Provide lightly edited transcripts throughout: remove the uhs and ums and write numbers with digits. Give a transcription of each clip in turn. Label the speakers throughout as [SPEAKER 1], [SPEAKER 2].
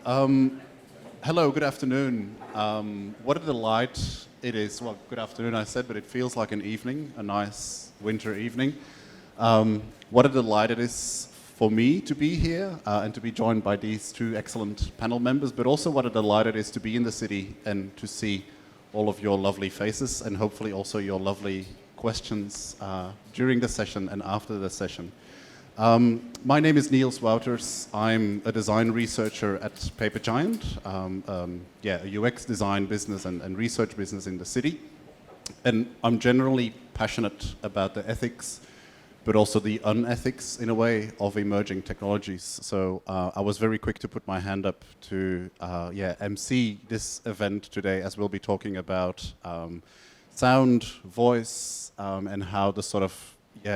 [SPEAKER 1] Um, Hello, good afternoon. What a delight it is. Well, good afternoon, I said, but it feels like an evening, a nice winter evening. What a delight it is for me to be here and to be joined by these two excellent panel members, but also what a delight it is to be in the city and to see all of your lovely faces and hopefully also your lovely questions during the session and after the session. My name is Niels Wouters. I'm a design researcher at Paper Giant, a UX design business and research business in the city. And I'm generally passionate about the ethics, but also the unethics, in a way, of emerging technologies. So I was very quick to put my hand up to MC this event today, as we'll be talking about sound, voice, and how the sort of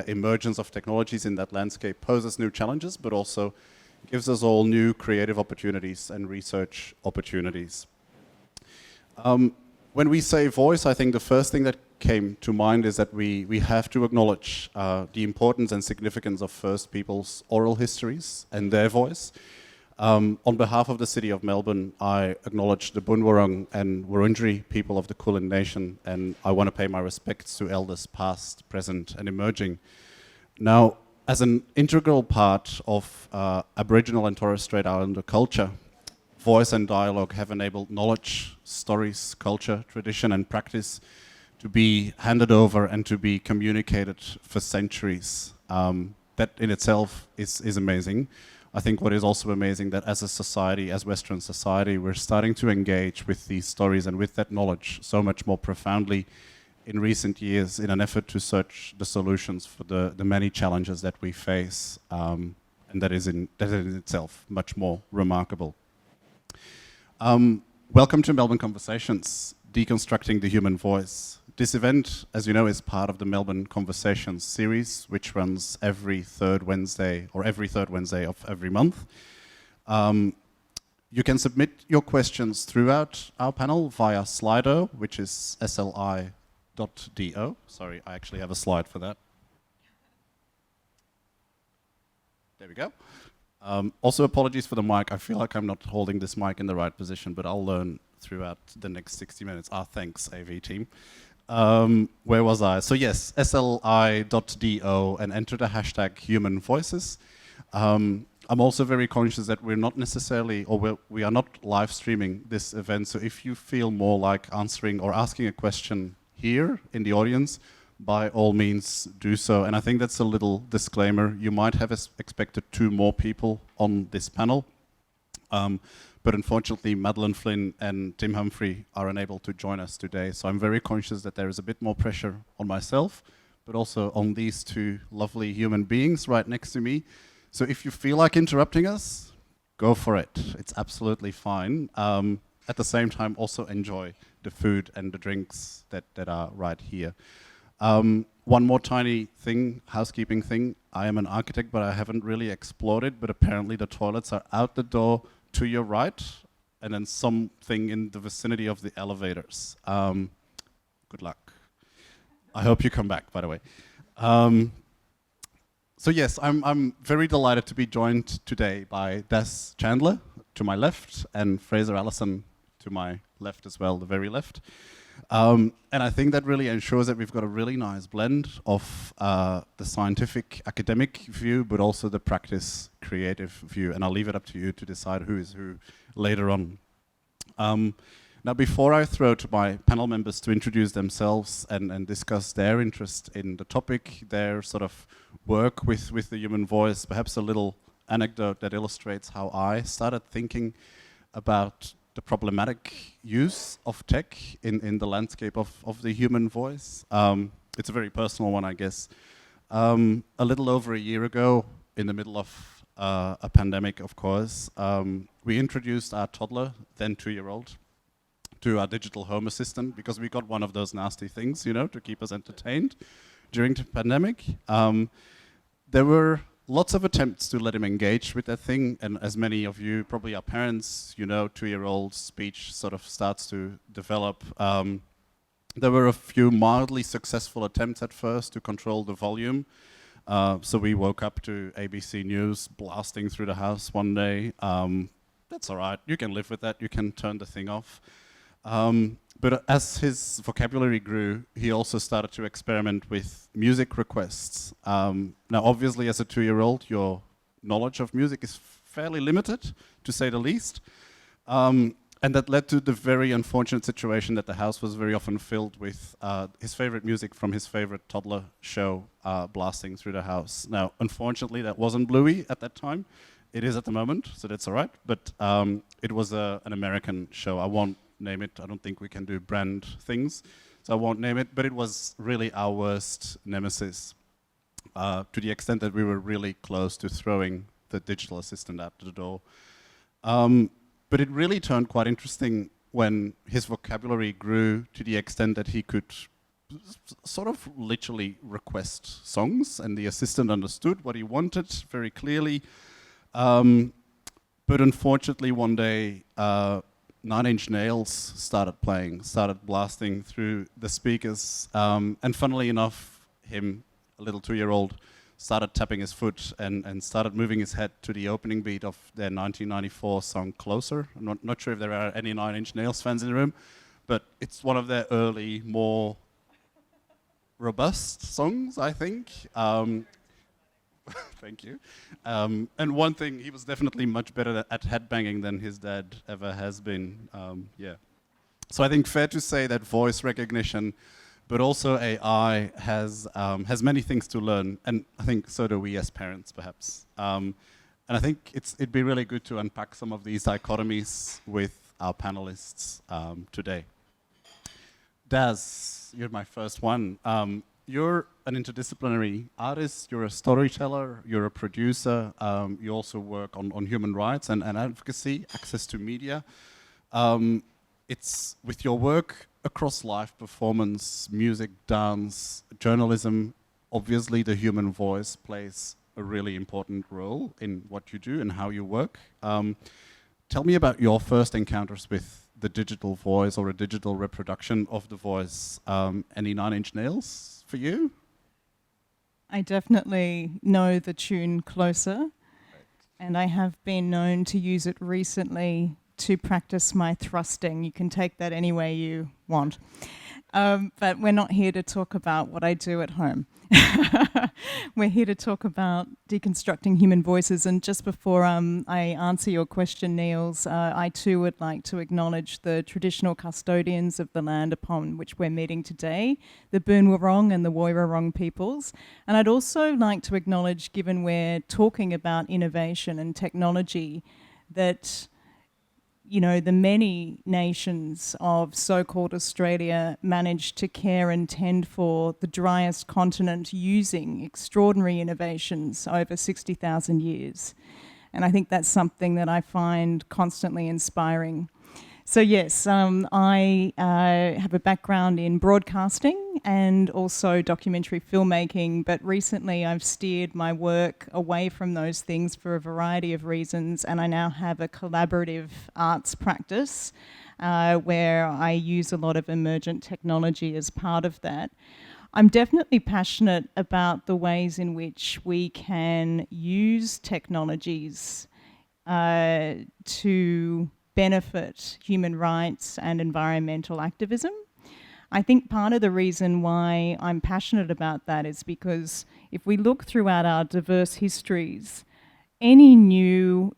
[SPEAKER 1] emergence of technologies in that landscape poses new challenges, but also gives us all new creative opportunities and research opportunities. When we say voice, I think the first thing that came to mind is that we have to acknowledge the importance and significance of First Peoples' oral histories and their voice. On behalf of the City of Melbourne, I acknowledge the Bunwurrung and Wurundjeri people of the Kulin Nation, and I want to pay my respects to elders past, present, and emerging. Now, as an integral part of Aboriginal and Torres Strait Islander culture, voice and dialogue have enabled knowledge, stories, culture, tradition, and practice to be handed over and to be communicated for centuries. That in itself is amazing. I think what is also amazing that as a society, as Western society, we're starting to engage with these stories and with that knowledge so much more profoundly in recent years in an effort to search the solutions for the many challenges that we face, and that is in itself much more remarkable. Welcome to Melbourne Conversations, Deconstructing the Human Voice. This event, as you know, is part of the Melbourne Conversations series, which runs every third Wednesday of every month. You can submit your questions throughout our panel via Slido, which is sli.do. Sorry, I actually have a slide for that. There we go. Also, apologies for the mic. I feel like I'm not holding this mic in the right position, but I'll learn throughout the next 60 minutes. Thanks, AV team. Where was I? So yes, sli.do and enter the hashtag human voices. I'm also very conscious that we're not necessarily, or we are not live streaming this event. So if you feel more like answering or asking a question here in the audience, by all means do so. And I think that's a little disclaimer. You might have expected 2 more people on this panel. But unfortunately, Madeleine Flynn and Tim Humphrey are unable to join us today. So I'm very conscious that there is a bit more pressure on myself, but also on these 2 lovely human beings right next to me. So if you feel like interrupting us, go for it. It's absolutely fine. At the same time, also enjoy the food and the drinks that are right here. One more tiny thing, housekeeping thing. I am an architect, but I haven't really explored it, but apparently the toilets are out the door to your right, and then something in the vicinity of the elevators. Good luck. I hope you come back, by the way. So yes, I'm very delighted to be joined today by Des Chandler to my left, and Fraser Allison to my left as well, the very left. And I think that really ensures that we've got a really nice blend of the scientific, academic view, but also the practice, creative view. And I'll leave it up to you to decide who is who later on. Now, before I throw to my panel members to introduce themselves and discuss their interest in the topic, their sort of work with the human voice, perhaps a little anecdote that illustrates how I started thinking about the problematic use of tech in the landscape of the human voice. It's a very personal one, I guess. A little over a year ago, in the middle of a pandemic, of course, we introduced our toddler, then 2-year-old, to our digital home assistant because we got one of those nasty things, you know, to keep us entertained during the pandemic. There were lots of attempts to let him engage with that thing, and as many of you probably are parents, you know, 2-year-old speech sort of starts to develop. There were a few mildly successful attempts at first to control the volume. So we woke up to ABC News blasting through the house one day. that's all right. You can live with that. You can turn the thing off. But as his vocabulary grew, he also started to experiment with music requests. Now, obviously, as a 2-year-old, your knowledge of music is fairly limited, to say the least. And that led to the very unfortunate situation that the house was very often filled with his favorite music from his favorite toddler show blasting through the house. Now, unfortunately, that wasn't Bluey at that time. It is at the moment, so that's all right. But it was an American show. I won't name it. I don't think we can do brand things, so I won't name it. But it was really our worst nemesis, to the extent that we were really close to throwing the digital assistant out the door. But it really turned quite interesting when his vocabulary grew to the extent that he could sort of literally request songs, and the assistant understood what he wanted very clearly. But unfortunately, one day, Nine Inch Nails started blasting through the speakers. And funnily enough, him, a little 2-year-old, started tapping his foot and started moving his head to the opening beat of their 1994 song Closer. I'm not sure if there are any Nine Inch Nails fans in the room, but it's one of their early, more robust songs, I think. Thank you. And one thing, he was definitely much better at headbanging than his dad ever has been. Yeah. So I think fair to say that voice recognition, but also AI has many things to learn, and I think so do we as parents, perhaps. And I think it'd be really good to unpack some of these dichotomies with our panelists today. Daz, you're my first one. You're an interdisciplinary artist, you're a storyteller, you're a producer, you also work on human rights and advocacy, access to media. It's with your work across life, performance, music, dance, journalism, obviously the human voice plays a really important role in what you do and how you work. Tell me about your first encounters with the digital voice or a digital reproduction of the voice. Any Nine Inch Nails for you?
[SPEAKER 2] I definitely know the tune Closer, and I have been known to use it recently to practice my thrusting. You can take that any way you want. But we're not here to talk about what I do at home. We're here to talk about deconstructing human voices. And just before I answer your question, Niels, I too would like to acknowledge the traditional custodians of the land upon which we're meeting today, the Boon Wurrung and the Woiwurrung peoples. And I'd also like to acknowledge, given we're talking about innovation and technology, that the many nations of so-called Australia managed to care and tend for the driest continent using extraordinary innovations over 60,000 years. And I think that's something that I find constantly inspiring. So yes, I have a background in broadcasting and also documentary filmmaking, but recently I've steered my work away from those things for a variety of reasons, and I now have a collaborative arts practice where I use a lot of emergent technology as part of that. I'm definitely passionate about the ways in which we can use technologies to benefit human rights and environmental activism. I think part of the reason why I'm passionate about that is because if we look throughout our diverse histories, any new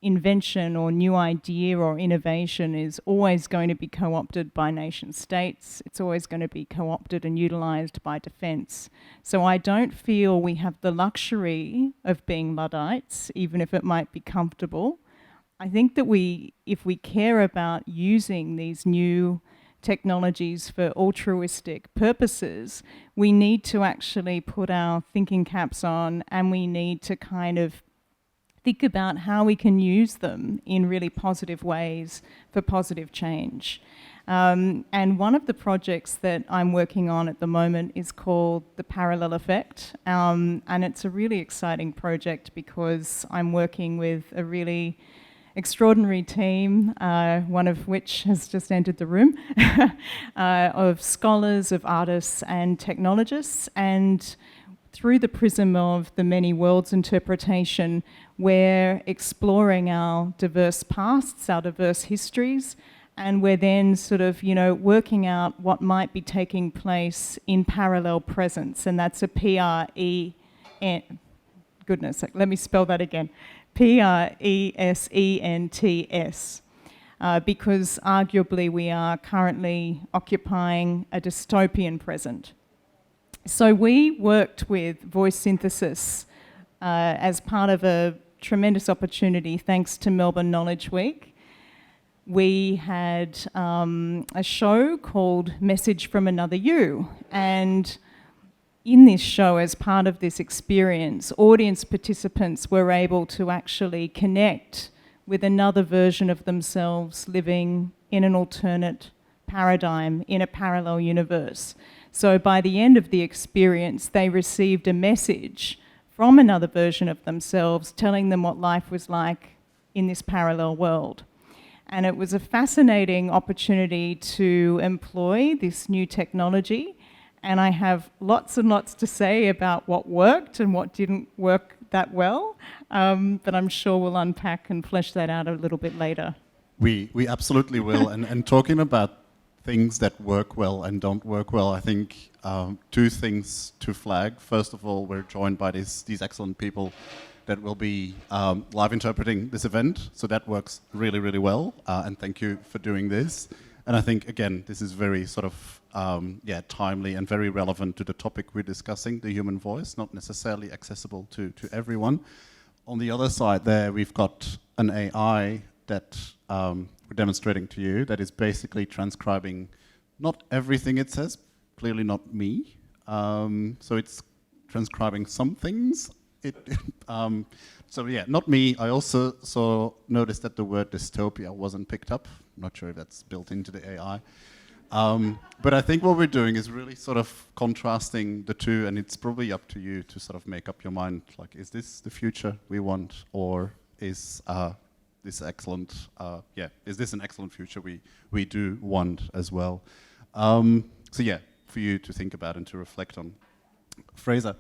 [SPEAKER 2] invention or new idea or innovation is always going to be co-opted by nation states. It's always going to be co-opted and utilised by defence. So I don't feel we have the luxury of being Luddites, even if it might be comfortable. I think that if we care about using these new technologies for altruistic purposes, we need to actually put our thinking caps on, and we need to kind of think about how we can use them in really positive ways for positive change. And one of the projects that I'm working on at the moment is called The Parallel Effect. And it's a really exciting project because I'm working with a really extraordinary team, one of which has just entered the room, of scholars, of artists and technologists. And through the prism of the many worlds interpretation, we're exploring our diverse pasts, our diverse histories, and we're then sort of, working out what might be taking place in parallel presence, and that's a P-R-E-N, goodness, let me spell that again, P-R-E-S-E-N-T-S, because arguably we are currently occupying a dystopian present. So we worked with voice synthesis as part of a tremendous opportunity thanks to Melbourne Knowledge Week. We had a show called Message from Another You, and in this show, as part of this experience, audience participants were able to actually connect with another version of themselves living in an alternate paradigm, in a parallel universe. So by the end of the experience, they received a message from another version of themselves telling them what life was like in this parallel world. And it was a fascinating opportunity to employ this new technology. And I have lots and lots to say about what worked and what didn't work that well. But I'm sure we'll unpack and flesh that out a little bit later.
[SPEAKER 1] We absolutely will. And talking about things that work well and don't work well, I think two things to flag. First of all, we're joined by these excellent people that will be live interpreting this event. So that works really, really well. And thank you for doing this. And I think, again, this is very sort of timely and very relevant to the topic we're discussing, the human voice, not necessarily accessible to everyone. On the other side there, we've got an AI that we're demonstrating to you that is basically transcribing not everything it says, clearly not me. So it's transcribing some things. Not me. I also noticed that the word dystopia wasn't picked up. I'm not sure if that's built into the AI. But I think what we're doing is really sort of contrasting the two, and it's probably up to you to sort of make up your mind, like, is this the future we want, or is this excellent, is this an excellent future we do want as well? For you to think about and to reflect on. Fraser,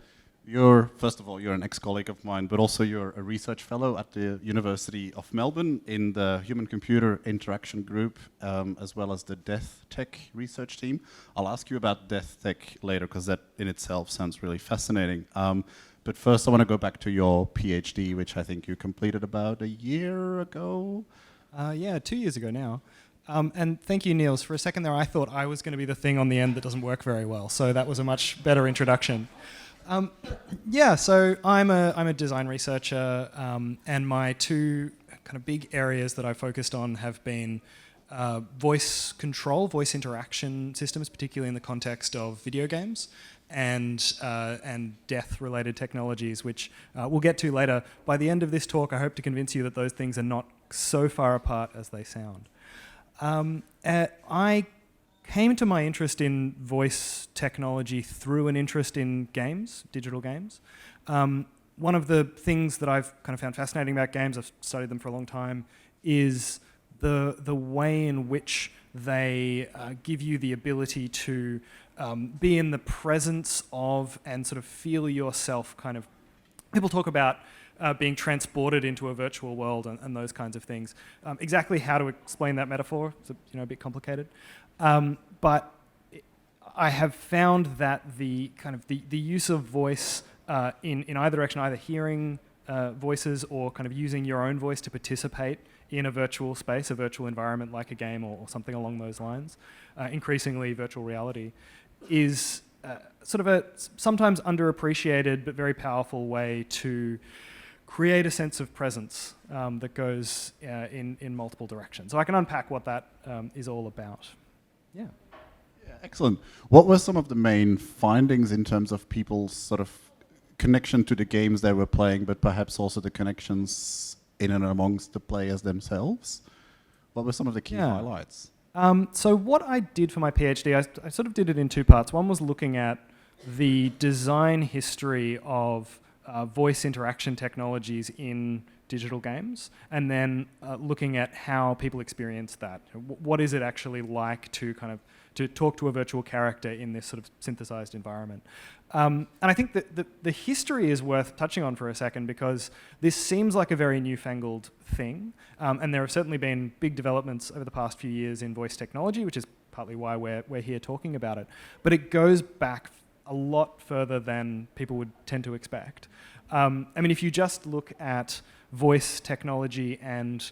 [SPEAKER 1] first of all, you're an ex-colleague of mine, but also you're a research fellow at the University of Melbourne in the Human-Computer Interaction Group, as well as the Death Tech research team. I'll ask you about Death Tech later, because that in itself sounds really fascinating. But first, I want to go back to your PhD, which I think you completed about a year ago.
[SPEAKER 3] 2 years ago now. And thank you, Niels. For a second there, I thought I was going to be the thing on the end that doesn't work very well. So that was a much better introduction. So I'm a design researcher, and my two kind of big areas that I focused on have been voice control, voice interaction systems, particularly in the context of video games, and death-related technologies, which we'll get to later. By the end of this talk, I hope to convince you that those things are not so far apart as they sound. I came to my interest in voice technology through an interest in games, digital games. One of the things that I've kind of found fascinating about games, I've studied them for a long time, is the way in which they give you the ability to be in the presence of and sort of feel yourself kind of... People talk about being transported into a virtual world and those kinds of things. Exactly how to explain that metaphor is a bit complicated. But I have found that the use of voice in either direction, either hearing voices or kind of using your own voice to participate in a virtual space, a virtual environment like a game or something along those lines, increasingly virtual reality, is sort of a sometimes underappreciated but very powerful way to create a sense of presence that goes in multiple directions. So I can unpack what that is all about. Yeah,
[SPEAKER 1] excellent. What were some of the main findings in terms of people's sort of connection to the games they were playing, but perhaps also the connections in and amongst the players themselves? What were some of the key highlights?
[SPEAKER 3] So what I did for my PhD, I sort of did it in two parts. One was looking at the design history of voice interaction technologies in digital games, and then looking at how people experience that. What is it actually like to to talk to a virtual character in this sort of synthesized environment? And I think that the history is worth touching on for a second, because this seems like a very newfangled thing, and there have certainly been big developments over the past few years in voice technology, which is partly why we're here talking about it. But it goes back a lot further than people would tend to expect. I mean, if you just look at voice technology and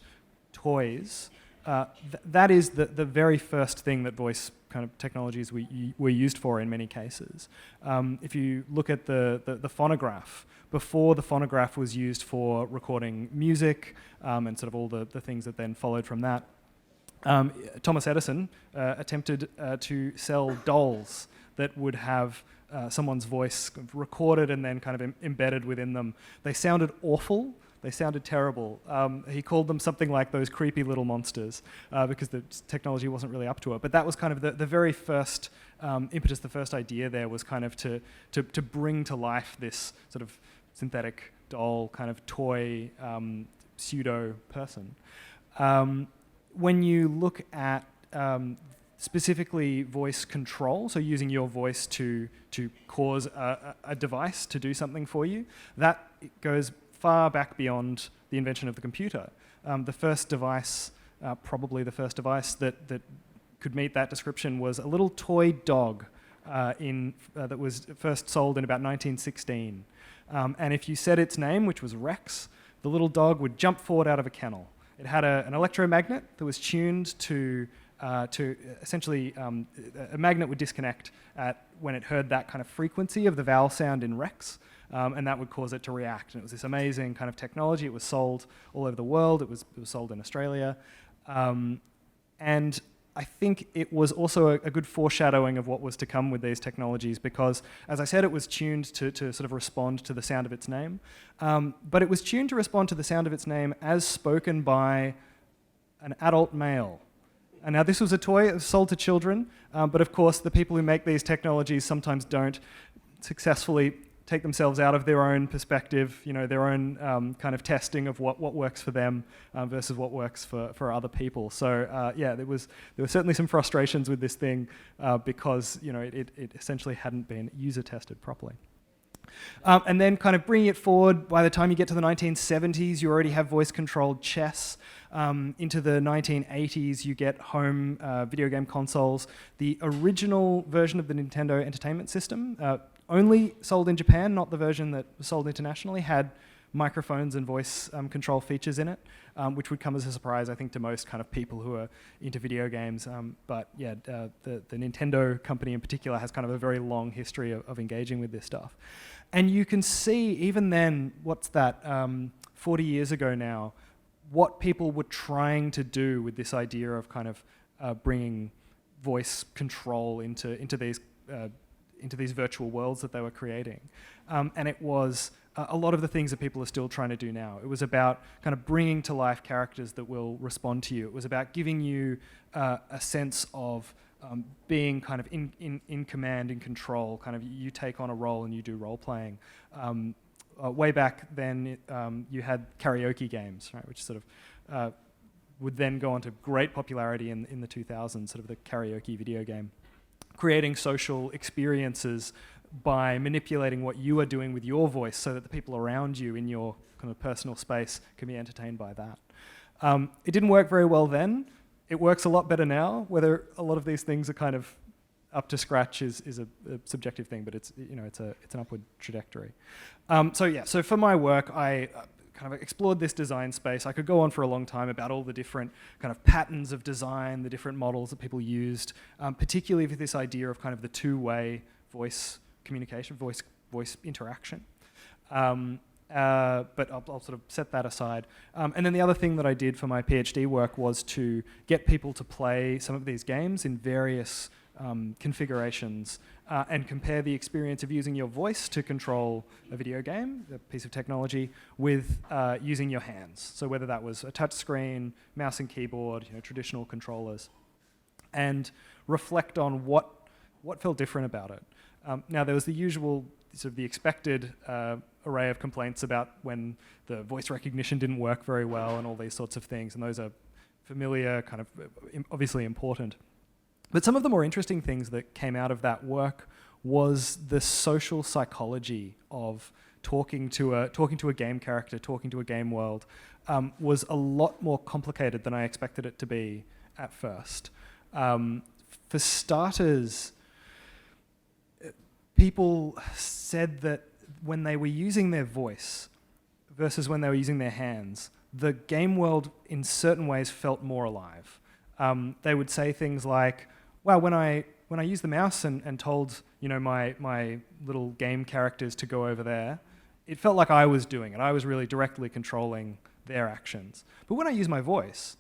[SPEAKER 3] toys, that is the very first thing that voice kind of technologies were used for in many cases. If you look at the phonograph, before the phonograph was used for recording music and sort of all the things that then followed from that, Thomas Edison attempted to sell dolls that would have someone's voice recorded and then kind of embedded within them. They sounded awful. They sounded terrible. He called them something like those creepy little monsters because the technology wasn't really up to it. But that was kind of the very first impetus, the first idea there was kind of to bring to life this sort of synthetic doll kind of toy pseudo person. When you look at specifically voice control, so using your voice to cause a device to do something for you, that goes far back beyond the invention of the computer. The first device, probably the first device that could meet that description, was a little toy dog that was first sold in about 1916. And if you said its name, which was Rex, the little dog would jump forward out of a kennel. It had an electromagnet that was tuned to essentially, a magnet would disconnect when it heard that kind of frequency of the vowel sound in Rex, and that would cause it to react. And it was this amazing kind of technology. It was sold all over the world. It was sold in Australia. And I think it was also a good foreshadowing of what was to come with these technologies, because, as I said, it was tuned to sort of respond to the sound of its name. But it was tuned to respond to the sound of its name as spoken by an adult male. And now this was a toy that was sold to children, but of course the people who make these technologies sometimes don't successfully take themselves out of their own perspective, their own kind of testing of what works for them versus what works for other people. So there were certainly some frustrations with this thing because it essentially hadn't been user tested properly. And then kind of bringing it forward, by the time you get to the 1970s, you already have voice-controlled chess. Into the 1980s, you get home video game consoles. The original version of the Nintendo Entertainment System, only sold in Japan, not the version that was sold internationally, had microphones and voice control features in it, which would come as a surprise, I think, to most kind of people who are into video games. But yeah, the Nintendo company in particular has kind of a very long history of engaging with this stuff. And you can see, even then, 40 years ago now, what people were trying to do with this idea of kind of bringing voice control into these virtual worlds that they were creating. And it was a lot of the things that people are still trying to do now. It was about kind of bringing to life characters that will respond to you. It was about giving you a sense of being kind of in command, in control, kind of you take on a role and you do role playing. Way back then, you had karaoke games, right, which sort of would then go on to great popularity in the 2000s, sort of the karaoke video game, creating social experiences by manipulating what you are doing with your voice so that the people around you in your kind of personal space can be entertained by that. It didn't work very well then. It works a lot better now. Whether a lot of these things are kind of up to scratch is a subjective thing, but it's an upward trajectory. So for my work, I kind of explored this design space. I could go on for a long time about all the different kind of patterns of design, the different models that people used, particularly with this idea of kind of the two-way voice communication, voice interaction. But I'll sort of set that aside. And then the other thing that I did for my PhD work was to get people to play some of these games in various configurations and compare the experience of using your voice to control a video game, a piece of technology, with using your hands. So whether that was a touch screen, mouse and keyboard, traditional controllers, and reflect on what felt different about it. Now there was the usual, sort of the expected array of complaints about when the voice recognition didn't work very well and all these sorts of things, and those are familiar, kind of obviously important. But some of the more interesting things that came out of that work was the social psychology of talking to a game character, talking to a game world, was a lot more complicated than I expected it to be at first. For starters, people said that when they were using their voice versus when they were using their hands, the game world in certain ways felt more alive. They would say things like, wow, when I used the mouse and told my little game characters to go over there, it felt like I was doing it. I was really directly controlling their actions. But when I use my voice,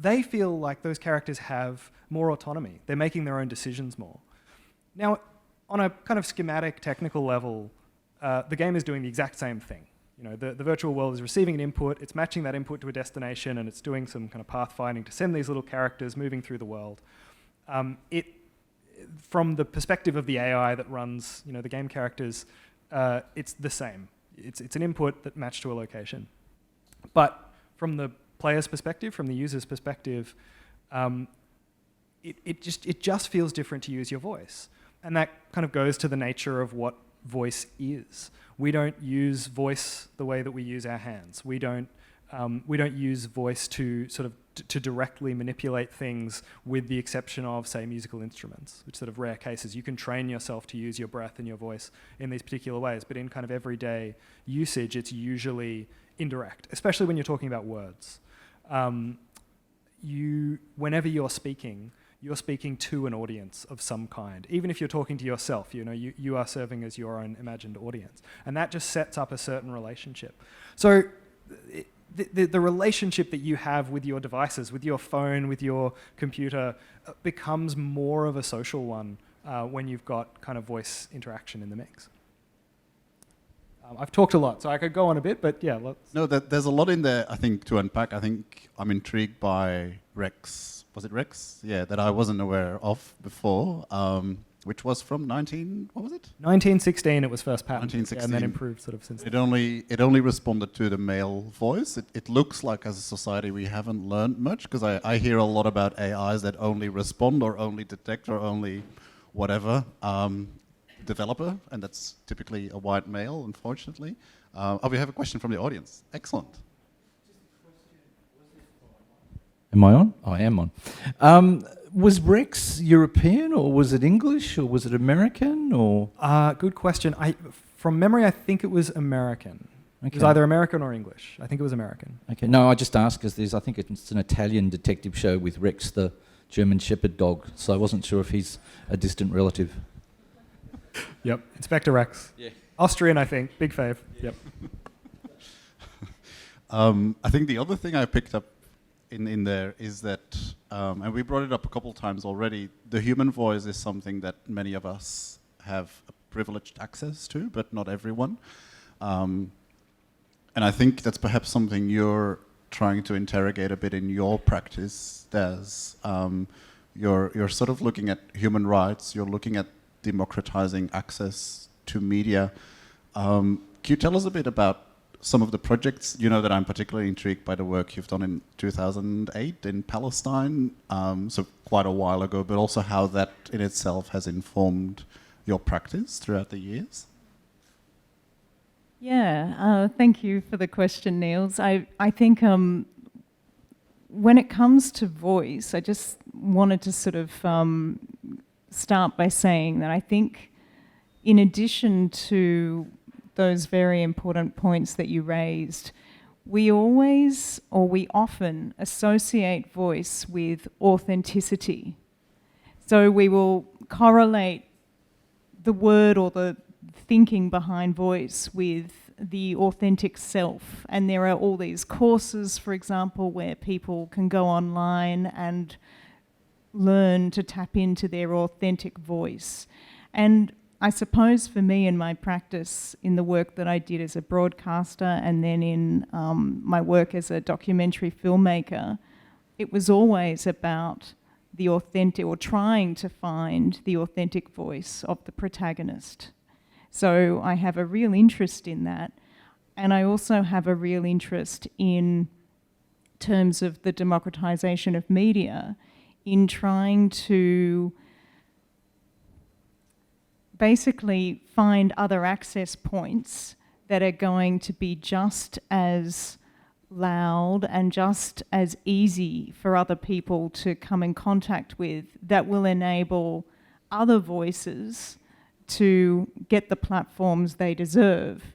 [SPEAKER 3] they feel like those characters have more autonomy. They're making their own decisions more. Now, on a kind of schematic, technical level, the game is doing the exact same thing. The virtual world is receiving an input, it's matching that input to a destination, and it's doing some kind of pathfinding to send these little characters moving through the world. From the perspective of the AI that runs, the game characters, it's the same. It's an input that matched to a location. But from the player's perspective, from the user's perspective, it just feels different to use your voice. And that kind of goes to the nature of what voice is. We don't use voice the way that we use our hands. We don't use voice to sort of to directly manipulate things, with the exception of, say, musical instruments, which sort of rare cases. You can train yourself to use your breath and your voice in these particular ways, but in kind of everyday usage, it's usually indirect, especially when you're talking about words. Whenever you're speaking to an audience of some kind. Even if you're talking to yourself, you are serving as your own imagined audience. And that just sets up a certain relationship. So the relationship that you have with your devices, with your phone, with your computer, becomes more of a social one when you've got kind of voice interaction in the mix. I've talked a lot, so I could go on a bit, but yeah.
[SPEAKER 1] No, there's a lot in there, I think, to unpack. I think I'm intrigued by Rex. Was it Rex? Yeah, that I wasn't aware of before, which was from
[SPEAKER 3] 1916 it was first patented.
[SPEAKER 1] 1916.
[SPEAKER 3] And then improved sort of since then.
[SPEAKER 1] It only responded to the male voice. It looks like as a society we haven't learned much, because I hear a lot about AIs that only respond or only detect or only whatever developer, and that's typically a white male, unfortunately. We have a question from the audience. Excellent.
[SPEAKER 4] Am I on? I am on. Was Rex European, or was it English, or was it American, or?
[SPEAKER 3] Good question. From memory, I think it was American. Okay. It was either American or English. I think it was American.
[SPEAKER 4] Okay. No, I just asked because I think it's an Italian detective show with Rex, the German Shepherd dog. So I wasn't sure if he's a distant relative.
[SPEAKER 3] Yep. Inspector Rex. Yeah. Austrian, I think. Big fave. Yep.
[SPEAKER 1] I think the other thing I picked up in there is that, and we brought it up a couple times already, the human voice is something that many of us have a privileged access to, but not everyone. And I think that's perhaps something you're trying to interrogate a bit in your practice, Des. You're sort of looking at human rights, you're looking at democratizing access to media. Can you tell us a bit about some of the projects? That I'm particularly intrigued by the work you've done in 2008 in Palestine, so quite a while ago, but also how that in itself has informed your practice throughout the years.
[SPEAKER 2] Yeah, thank you for the question, Niels. I think when it comes to voice, I just wanted to sort of start by saying that I think in addition to those very important points that you raised, we often associate voice with authenticity. So we will correlate the word or the thinking behind voice with the authentic self. And there are all these courses, for example, where people can go online and learn to tap into their authentic voice. And I suppose for me in my practice, in the work that I did as a broadcaster and then in my work as a documentary filmmaker, it was always about the authentic, or trying to find the authentic voice of the protagonist. So I have a real interest in that. And I also have a real interest in terms of the democratization of media, in trying to basically find other access points that are going to be just as loud and just as easy for other people to come in contact with, that will enable other voices to get the platforms they deserve.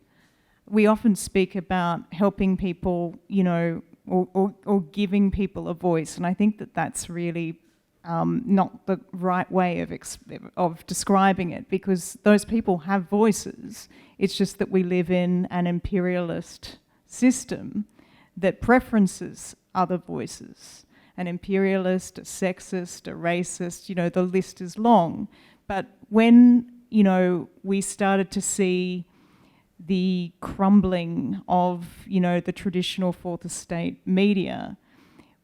[SPEAKER 2] We often speak about helping people, you know, or giving people a voice, and I think that that's really not the right way of describing it, because those people have voices. It's just that we live in an imperialist system that preferences other voices. An imperialist, a sexist, a racist, you know, the list is long. But when, you know, we started to see the crumbling of, you know, the traditional fourth estate media,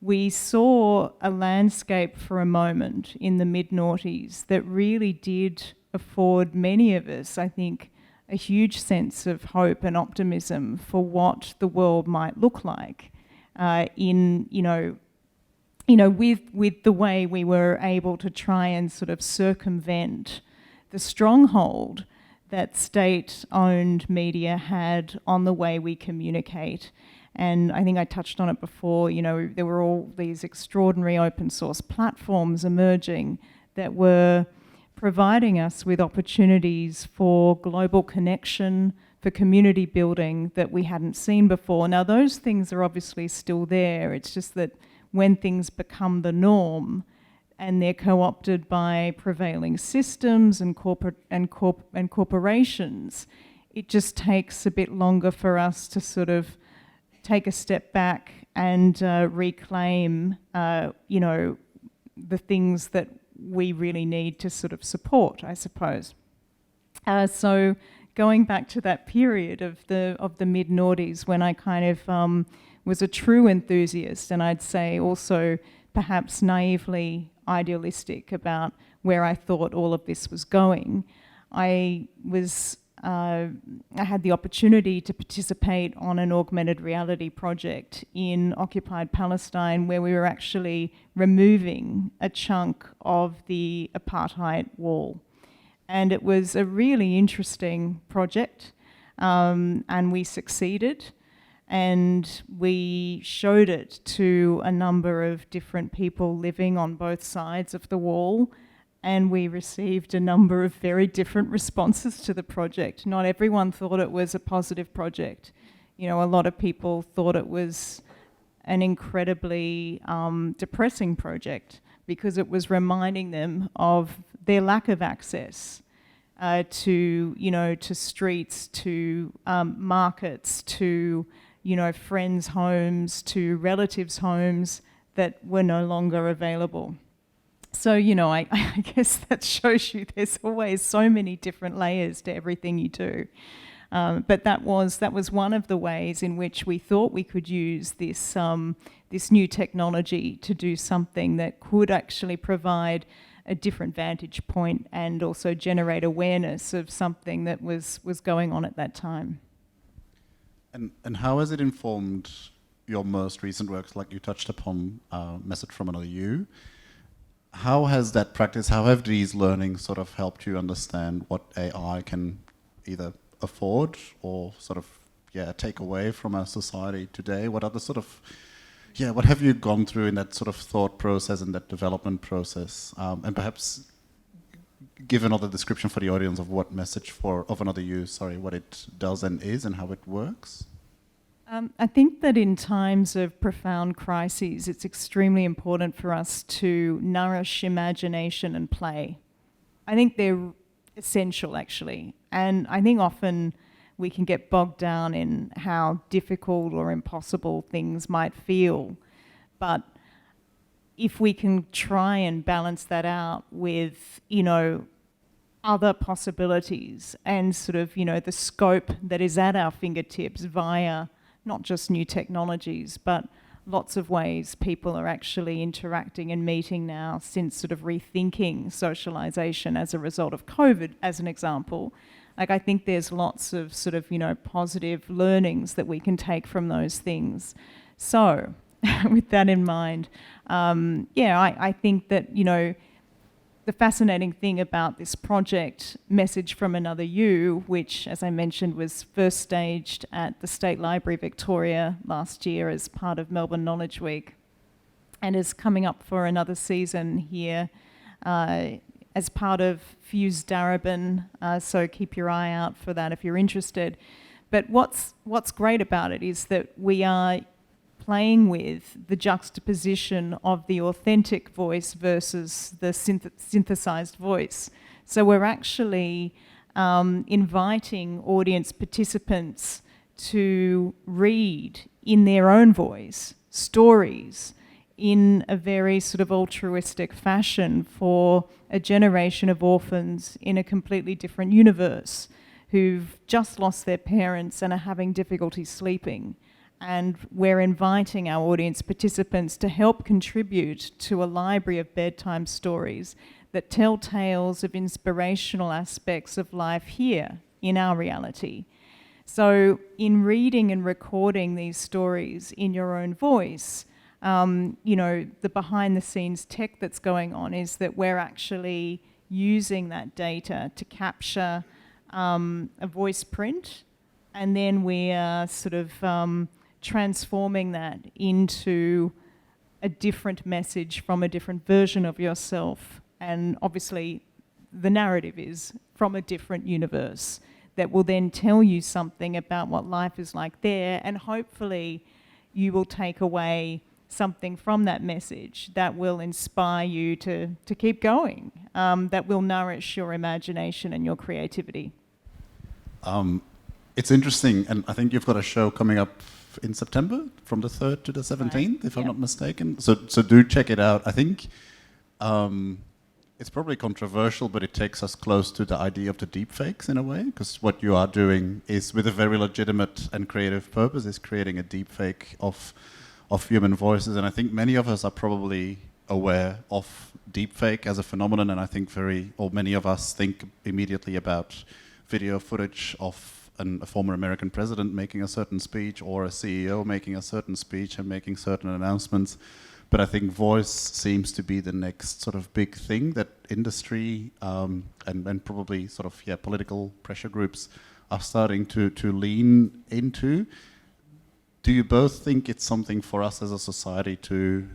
[SPEAKER 2] we saw a landscape for a moment in the mid-noughties that really did afford many of us, I think, a huge sense of hope and optimism for what the world might look like with the way we were able to try and sort of circumvent the stronghold that state-owned media had on the way we communicate. And I think I touched on it before, you know, there were all these extraordinary open source platforms emerging that were providing us with opportunities for global connection, for community building that we hadn't seen before. Now, those things are obviously still there. It's just that when things become the norm and they're co-opted by prevailing systems and corporations, it just takes a bit longer for us to sort of take a step back and reclaim, the things that we really need to sort of support, I suppose. So going back to that period of the mid-noughties, when I kind of was a true enthusiast, and I'd say also perhaps naively idealistic about where I thought all of this was going, I had the opportunity to participate on an augmented reality project in occupied Palestine, where we were actually removing a chunk of the apartheid wall. And it was a really interesting project, and we succeeded. And we showed it to a number of different people living on both sides of the wall, and we received a number of very different responses to the project. Not everyone thought it was a positive project. You know, a lot of people thought it was an incredibly depressing project, because it was reminding them of their lack of access to streets, to markets, to, friends' homes, to relatives' homes that were no longer available. So, I guess that shows you there's always so many different layers to everything you do. But that was one of the ways in which we thought we could use this new technology to do something that could actually provide a different vantage point and also generate awareness of something that was going on at that time.
[SPEAKER 1] And how has it informed your most recent works, like you touched upon Message from Another You? How has that practice, how have these learnings sort of helped you understand what AI can either afford or sort of, take away from our society today? What other sort of, what have you gone through in that sort of thought process and that development process? And perhaps give another description for the audience of what Message of Another You, what it does and is and how it works.
[SPEAKER 2] I think that in times of profound crises, it's extremely important for us to nourish imagination and play. I think they're essential, actually. And I think often we can get bogged down in how difficult or impossible things might feel. But if we can try and balance that out with, other possibilities and sort of, the scope that is at our fingertips via not just new technologies, but lots of ways people are actually interacting and meeting now, since sort of rethinking socialization as a result of COVID, as an example. Like, I think there's lots of sort of, positive learnings that we can take from those things. So, with that in mind, I think that, the fascinating thing about this project, Message from Another You, which, as I mentioned, was first staged at the State Library Victoria last year as part of Melbourne Knowledge Week, and is coming up for another season here as part of Fuse Darebin, so keep your eye out for that if you're interested. But what's great about it is that we are playing with the juxtaposition of the authentic voice versus the synthesized voice. So we're actually inviting audience participants to read in their own voice stories in a very sort of altruistic fashion for a generation of orphans in a completely different universe who've just lost their parents and are having difficulty sleeping. And we're inviting our audience participants to help contribute to a library of bedtime stories that tell tales of inspirational aspects of life here in our reality. So in reading and recording these stories in your own voice, the behind-the-scenes tech that's going on is that we're actually using that data to capture a voice print, and then we are sort of transforming that into a different message from a different version of yourself. And obviously the narrative is from a different universe that will then tell you something about what life is like there, and hopefully you will take away something from that message that will inspire you to keep going, that will nourish your imagination and your creativity.
[SPEAKER 1] It's interesting, and I think you've got a show coming up in September from the 3rd to the 17th,
[SPEAKER 2] Right.
[SPEAKER 1] if I'm
[SPEAKER 2] Yep.
[SPEAKER 1] not mistaken. So do check it out. I think it's probably controversial, but it takes us close to the idea of the deepfakes in a way, because what you are doing is, with a very legitimate and creative purpose, is creating a deepfake of human voices. And I think many of us are probably aware of deepfake as a phenomenon, and I think many of us think immediately about video footage of a former American president making a certain speech, or a CEO making a certain speech and making certain announcements. But I think voice seems to be the next sort of big thing that industry and probably sort of political pressure groups are starting to lean into. Do you both think it's something for us as a society to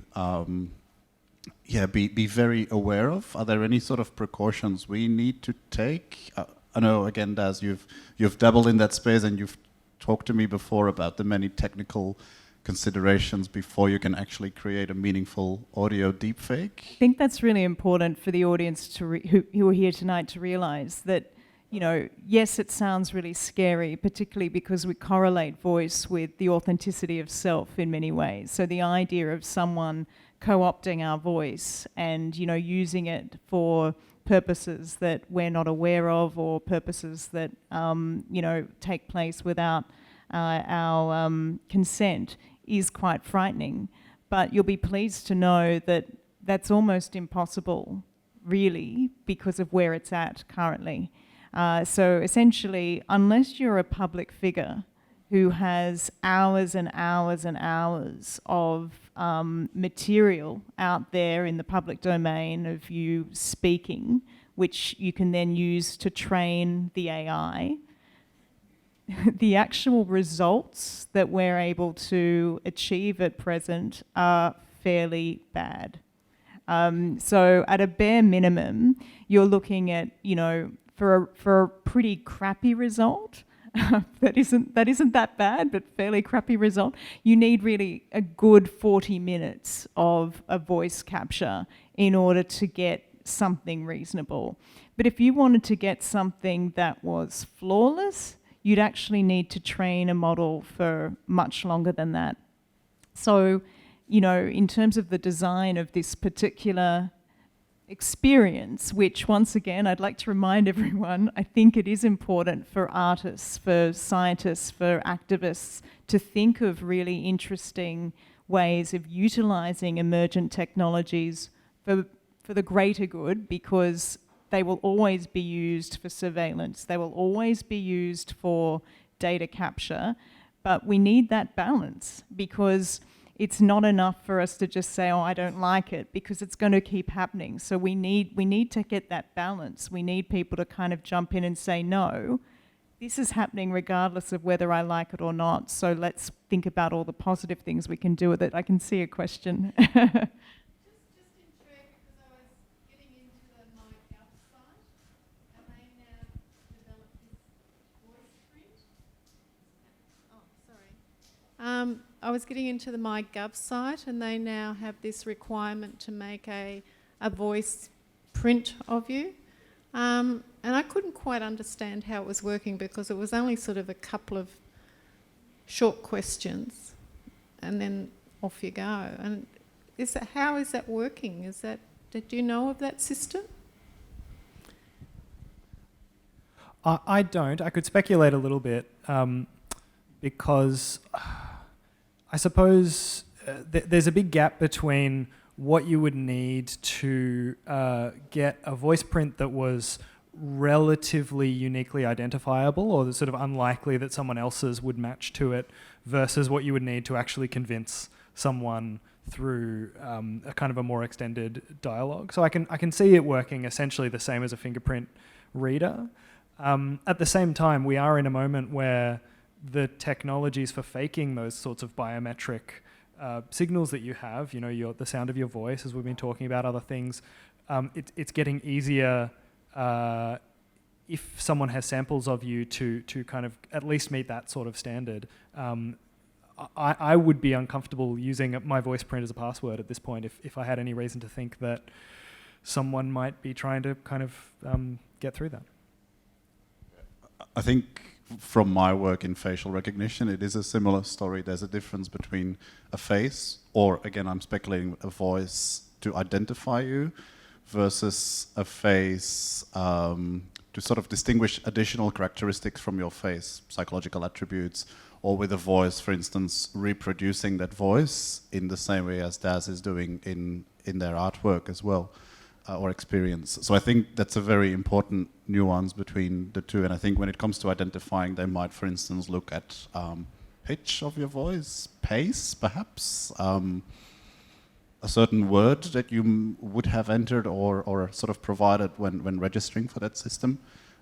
[SPEAKER 1] be very aware of? Are there any sort of precautions we need to take? I know, again, Daz, you've dabbled in that space, and you've talked to me before about the many technical considerations before you can actually create a meaningful audio deepfake.
[SPEAKER 2] I think that's really important for the audience who are here tonight to realise that, yes, it sounds really scary, particularly because we correlate voice with the authenticity of self in many ways. So the idea of someone co-opting our voice and, using it for purposes that we're not aware of, or purposes that, take place without our consent, is quite frightening. But you'll be pleased to know that that's almost impossible, really, because of where it's at currently. So essentially, unless you're a public figure who has hours and hours and hours of material out there in the public domain of you speaking, which you can then use to train the AI, the actual results that we're able to achieve at present are fairly bad. So at a bare minimum, you're looking at, for a pretty crappy result, that isn't that bad, but fairly crappy result, you need really a good 40 minutes of a voice capture in order to get something reasonable. But if you wanted to get something that was flawless, you'd actually need to train a model for much longer than that. So, in terms of the design of this particular experience, which once again, I'd like to remind everyone, I think it is important for artists, for scientists, for activists to think of really interesting ways of utilizing emergent technologies for the greater good, because They will always be used for surveillance. They will always be used for data capture. But we need that balance, because it's not enough for us to just say, oh, I don't like it, because it's going to keep happening. So we need to get that balance. We need people to kind of jump in and say, no, this is happening regardless of whether I like it or not. So let's think about all the positive things we can do with it. I can see a question.
[SPEAKER 5] Just intrigued because I was getting into the MyGov site and they now developed this voice print. Oh, sorry. I was getting into the MyGov site and they now have this requirement to make a voice print of you. And I couldn't quite understand how it was working because it was only sort of a couple of short questions and then off you go. And how is that working? Did you know of that system?
[SPEAKER 3] I don't. I could speculate a little bit because I suppose there's a big gap between what you would need to get a voice print that was relatively uniquely identifiable or sort of unlikely that someone else's would match to it versus what you would need to actually convince someone through a kind of a more extended dialogue. So I can see it working essentially the same as a fingerprint reader. At the same time, we are in a moment where the technologies for faking those sorts of biometric signals that you have, the sound of your voice, as we've been talking about, other things, it's getting easier if someone has samples of you to kind of at least meet that sort of standard. I would be uncomfortable using my voice print as a password at this point if I had any reason to think that someone might be trying to kind of get through that.
[SPEAKER 1] I think from my work in facial recognition, it is a similar story. There's a difference between a face, or again, I'm speculating, a voice to identify you, versus a face to sort of distinguish additional characteristics from your face, psychological attributes, or with a voice, for instance, reproducing that voice in the same way as Daz is doing in their artwork as well, or experience. So I think that's a very important nuance between the two. And I think when it comes to identifying, they might, for instance, look at pitch of your voice, pace, perhaps, a certain word that you would have entered or sort of provided when registering for that system.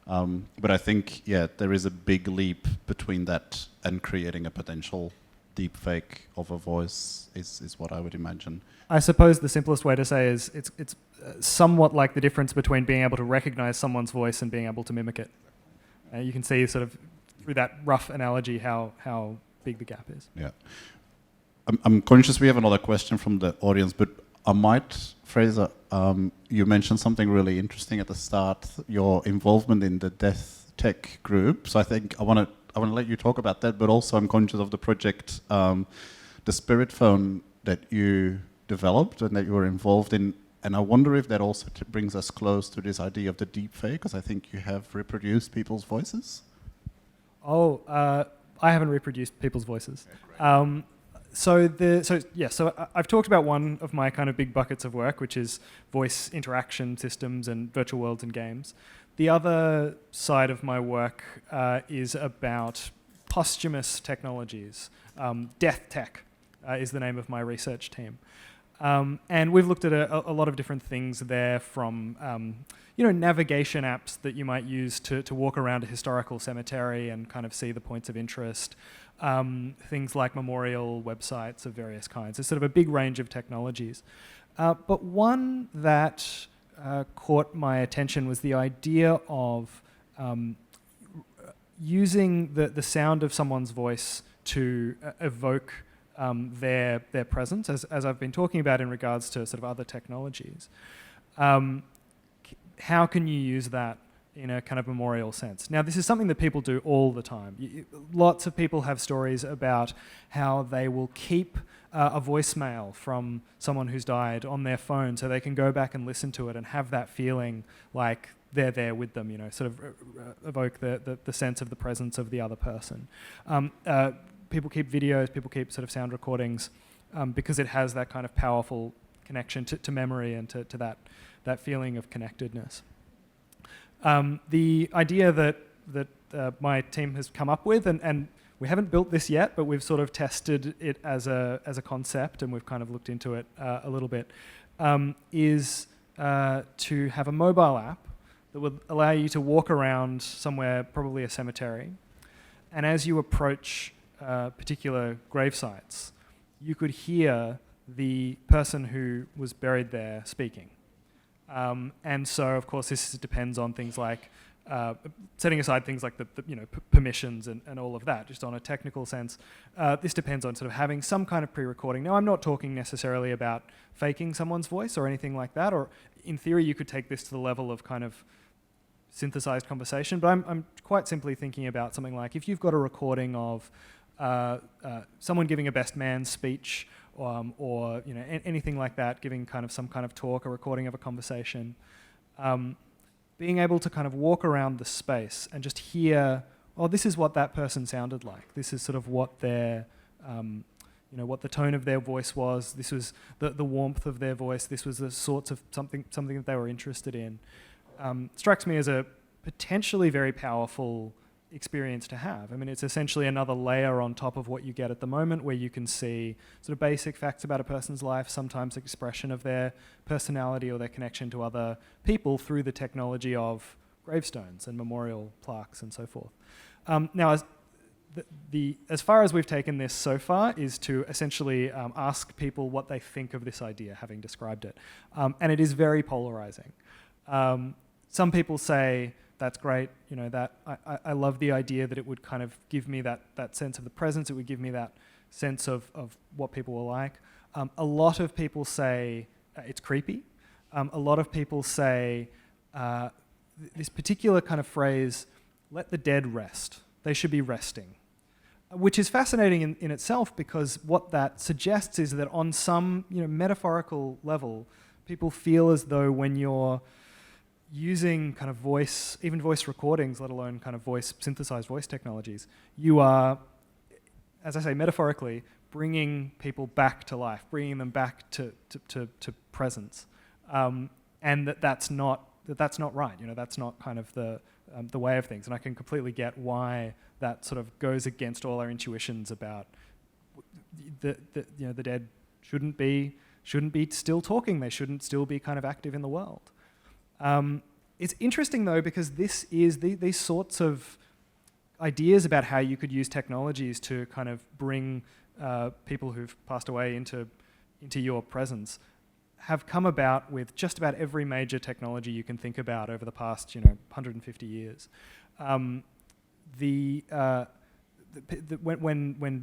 [SPEAKER 1] But I think, there is a big leap between that and creating a potential deep fake of a voice is what I would imagine.
[SPEAKER 3] I suppose the simplest way to say is it's somewhat like the difference between being able to recognize someone's voice and being able to mimic it. You can see sort of through that rough analogy how big the gap is.
[SPEAKER 1] Yeah. I'm conscious we have another question from the audience, but I might, Fraser, you mentioned something really interesting at the start, your involvement in the Death Tech group. So I think I want to let you talk about that, but also I'm conscious of the project, the Spirit Phone that you developed and that you were involved in. And I wonder if that also brings us close to this idea of the deep fake, because I think you have reproduced people's voices.
[SPEAKER 3] Oh, I haven't reproduced people's voices.
[SPEAKER 1] Okay,
[SPEAKER 3] So I've talked about one of my kind of big buckets of work, which is voice interaction systems and virtual worlds and games. The other side of my work is about posthumous technologies. Death Tech is the name of my research team. And we've looked at a lot of different things there, from navigation apps that you might use to walk around a historical cemetery and kind of see the points of interest. Things like memorial websites of various kinds. It's sort of a big range of technologies. But one that caught my attention was the idea of using the sound of someone's voice to evoke their presence, as I've been talking about in regards to sort of other technologies. How can you use that in a kind of memorial sense? Now, this is something that people do all the time. Lots of people have stories about how they will keep a voicemail from someone who's died on their phone so they can go back and listen to it and have that feeling like they're there with them, sort of evoke the sense of the presence of the other person. People keep videos, people keep sort of sound recordings because it has that kind of powerful connection to memory and to that feeling of connectedness. The idea that my team has come up with, and we haven't built this yet, but we've sort of tested it as a concept, and we've kind of looked into it a little bit, is to have a mobile app that would allow you to walk around somewhere, probably a cemetery, and as you approach particular grave sites, you could hear the person who was buried there speaking. And so, of course, this depends on things like setting aside things like the permissions and all of that, just on a technical sense. This depends on sort of having some kind of pre-recording. Now, I'm not talking necessarily about faking someone's voice or anything like that, or in theory, you could take this to the level of kind of synthesized conversation, but I'm quite simply thinking about something like if you've got a recording of someone giving a best man speech, or anything like that, giving kind of some kind of talk, a recording of a conversation, being able to kind of walk around the space and just hear, oh, this is what that person sounded like. This is sort of what their, what the tone of their voice was. This was the warmth of their voice. This was the sorts of something that they were interested in. Strikes me as a potentially very powerful experience to have. I mean, it's essentially another layer on top of what you get at the moment, where you can see sort of basic facts about a person's life, sometimes expression of their personality or their connection to other people through the technology of gravestones and memorial plaques and so forth. Now, as far as we've taken this so far is to essentially ask people what they think of this idea, having described it. And it is very polarizing. Some people say, that's great, that I love the idea that it would kind of give me that sense of the presence, it would give me that sense of what people were like. A lot of people say it's creepy. A lot of people say this particular kind of phrase, let the dead rest. They should be resting. Which is fascinating in itself, because what that suggests is that on some metaphorical level, people feel as though when you're using kind of voice, even voice recordings, let alone kind of synthesized voice technologies, you are, as I say, metaphorically, bringing people back to life, bringing them back to presence, and that's not right. That's not kind of the way of things, and I can completely get why that sort of goes against all our intuitions about the dead shouldn't be still talking. They shouldn't still be kind of active in the world. It's interesting, though, because this is these sorts of ideas about how you could use technologies to kind of bring people who've passed away into your presence have come about with just about every major technology you can think about over the past 150 years. When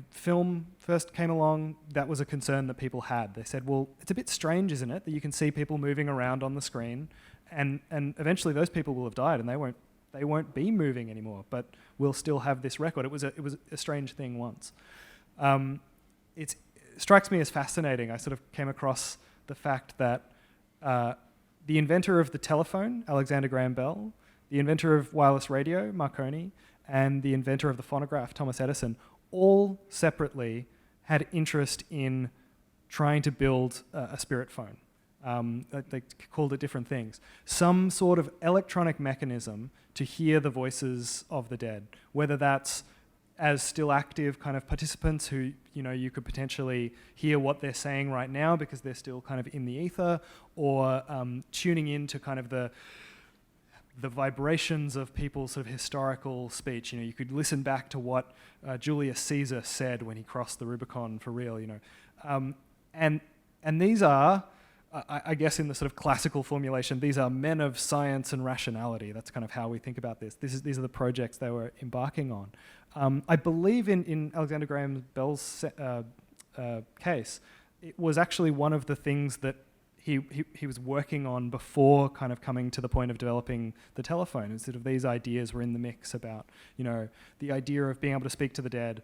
[SPEAKER 3] film first came along, that was a concern that people had. They said, well, it's a bit strange, isn't it, that you can see people moving around on the screen, and eventually those people will have died and they won't be moving anymore, but we'll still have this record. It was a strange thing once. It strikes me as fascinating. I sort of came across the fact that the inventor of the telephone, Alexander Graham Bell, the inventor of wireless radio, Marconi, and the inventor of the phonograph, Thomas Edison, all separately had interest in trying to build a spirit phone. They called it different things. Some sort of electronic mechanism to hear the voices of the dead, whether that's as still active kind of participants who you could potentially hear what they're saying right now because they're still kind of in the ether, or tuning into kind of the vibrations of people's sort of historical speech. You could listen back to what Julius Caesar said when he crossed the Rubicon for real. And these are, I guess, in the sort of classical formulation, these are men of science and rationality. That's kind of how we think about this. These are the projects they were embarking on. I believe in Alexander Graham Bell's case, it was actually one of the things that he was working on before kind of coming to the point of developing the telephone. And sort of these ideas were in the mix about, the idea of being able to speak to the dead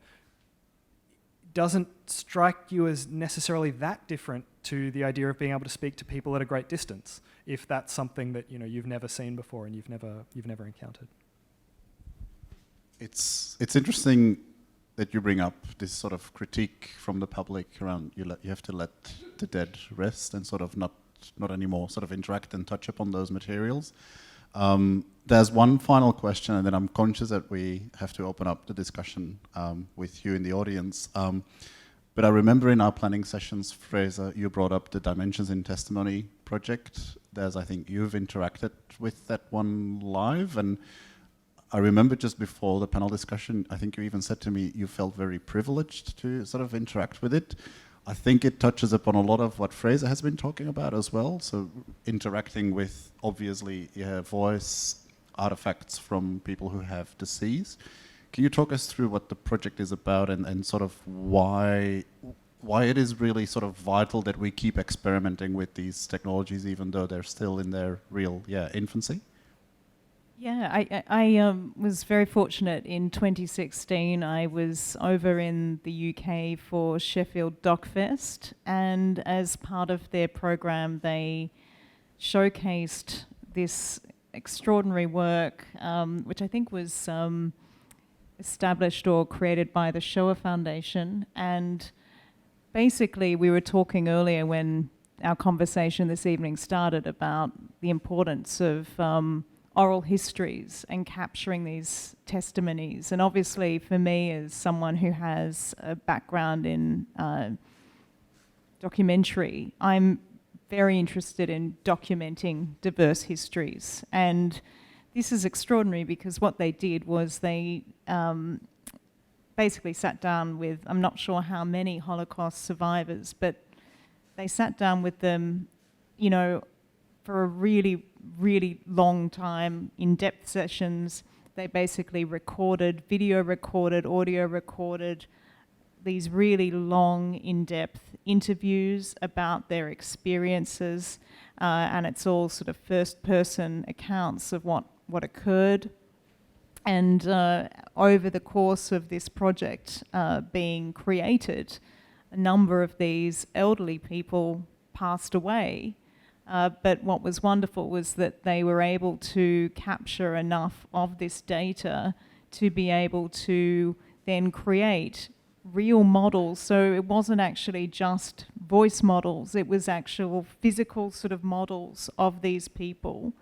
[SPEAKER 3] doesn't strike you as necessarily that different to the idea of being able to speak to people at a great distance, if that's something that you've never seen before and you've never encountered.
[SPEAKER 1] It's interesting that you bring up this sort of critique from the public around you have to let the dead rest and sort of not anymore sort of interact and touch upon those materials. There's one final question, and then I'm conscious that we have to open up the discussion with you in the audience. But I remember in our planning sessions, Fraser, you brought up the Dimensions in Testimony project. I think you've interacted with that one live, and I remember just before the panel discussion, I think you even said to me you felt very privileged to sort of interact with it. I think it touches upon a lot of what Fraser has been talking about as well. So interacting with, obviously, voice artifacts from people who have disease. Can you talk us through what the project is about and sort of why it is really sort of vital that we keep experimenting with these technologies even though they're still in their real infancy?
[SPEAKER 2] Yeah, I was very fortunate in 2016. I was over in the UK for Sheffield DocFest, and as part of their program, they showcased this extraordinary work, which I think was established or created by the Shoah Foundation. And basically, we were talking earlier when our conversation this evening started about the importance of oral histories and capturing these testimonies. And obviously for me, as someone who has a background in documentary, I'm very interested in documenting diverse histories. And this is extraordinary because what they did was they basically sat down with, I'm not sure how many Holocaust survivors, but they sat down with them, you know, for a really, really long time, in-depth sessions. They basically video recorded, audio recorded, these really long, in-depth interviews about their experiences, and it's all sort of first-person accounts of what occurred. And over the course of this project being created, a number of these elderly people passed away. But what was wonderful was that they were able to capture enough of this data to be able to then create real models. So it wasn't actually just voice models, it was actual physical sort of models of these people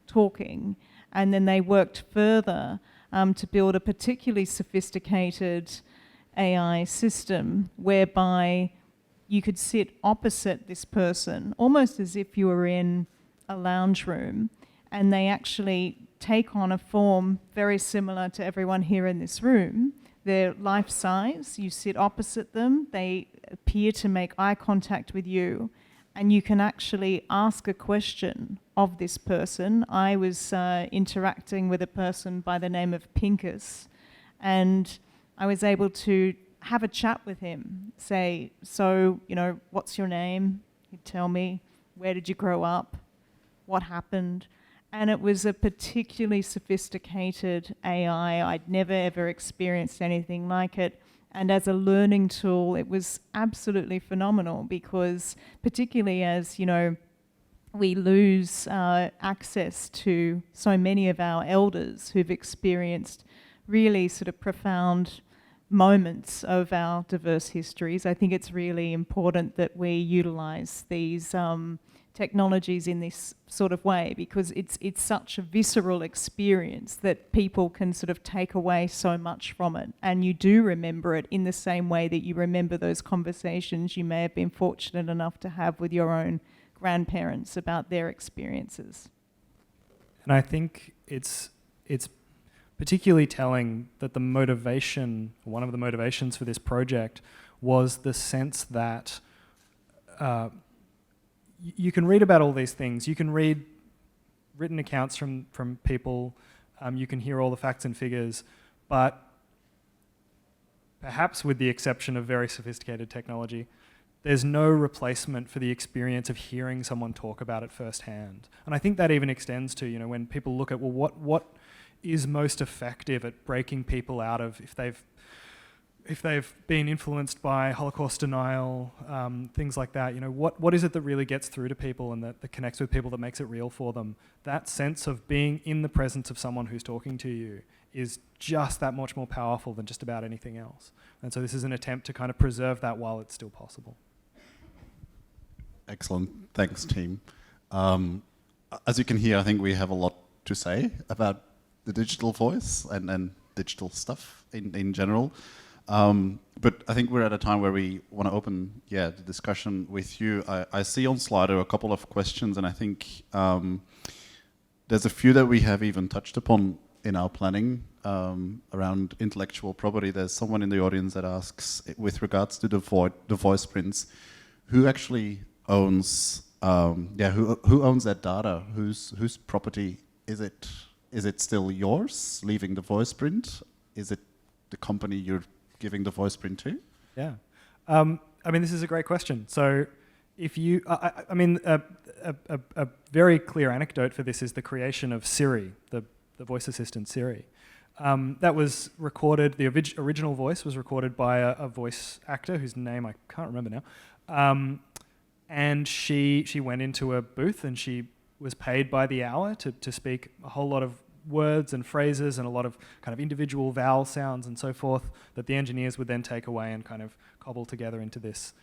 [SPEAKER 2] talking. And then they worked further to build a particularly sophisticated AI system whereby you could sit opposite this person, almost as if you were in a lounge room, and they actually take on a form very similar to everyone here in this room. They're life size, you sit opposite them, they appear to make eye contact with you, and you can actually ask a question of this person. I was interacting with a person by the name of Pincus, and I was able to have a chat with him, say, so, you know, what's your name? He'd tell me, where did you grow up? What happened? And it was a particularly sophisticated AI. I'd never ever experienced anything like it. And as a learning tool, it was absolutely phenomenal because particularly as, you know, we lose access to so many of our elders who've experienced really sort of profound moments of our diverse histories. I think it's really important that we utilize these technologies in this sort of way because it's such a visceral experience that people can sort of take away so much from it, and you do remember it in the same way that you remember those conversations you may have been fortunate enough to have with your own grandparents about their experiences.
[SPEAKER 3] And I think it's particularly telling that the motivation, one of the motivations for this project was the sense that you can read about all these things. You can read written accounts from people. You can hear all the facts and figures. But perhaps with the exception of very sophisticated technology, there's no replacement for the experience of hearing someone talk about it firsthand. And I think that even extends to, you know, when people look at, well, what is most effective at breaking people out of, if they've been influenced by Holocaust denial, things like that, you know, what is it that really gets through to people and that connects with people, that makes it real for them? That sense of being in the presence of someone who's talking to you is just that much more powerful than just about anything else. And so this is an attempt to kind of preserve that while it's still possible.
[SPEAKER 1] Excellent. Thanks, team. As you can hear, I think we have a lot to say about the digital voice and digital stuff in general. But I think we're at a time where we want to open, the discussion with you. I see on Slido a couple of questions, and I think there's a few that we have even touched upon in our planning around intellectual property. There's someone in the audience that asks, with regards to the voice prints, who actually owns, who owns that data? Whose property is it? Is it still yours, leaving the voice print? Is it the company you're giving the voice print to?
[SPEAKER 3] Yeah. I mean, this is a great question. So if you, I mean, a very clear anecdote for this is the creation of Siri, the voice assistant Siri. That was recorded, the original voice was recorded by a voice actor whose name I can't remember now. And she went into a booth and she was paid by the hour to speak a whole lot of words and phrases and a lot of kind of individual vowel sounds and so forth that the engineers would then take away and kind of cobble together into this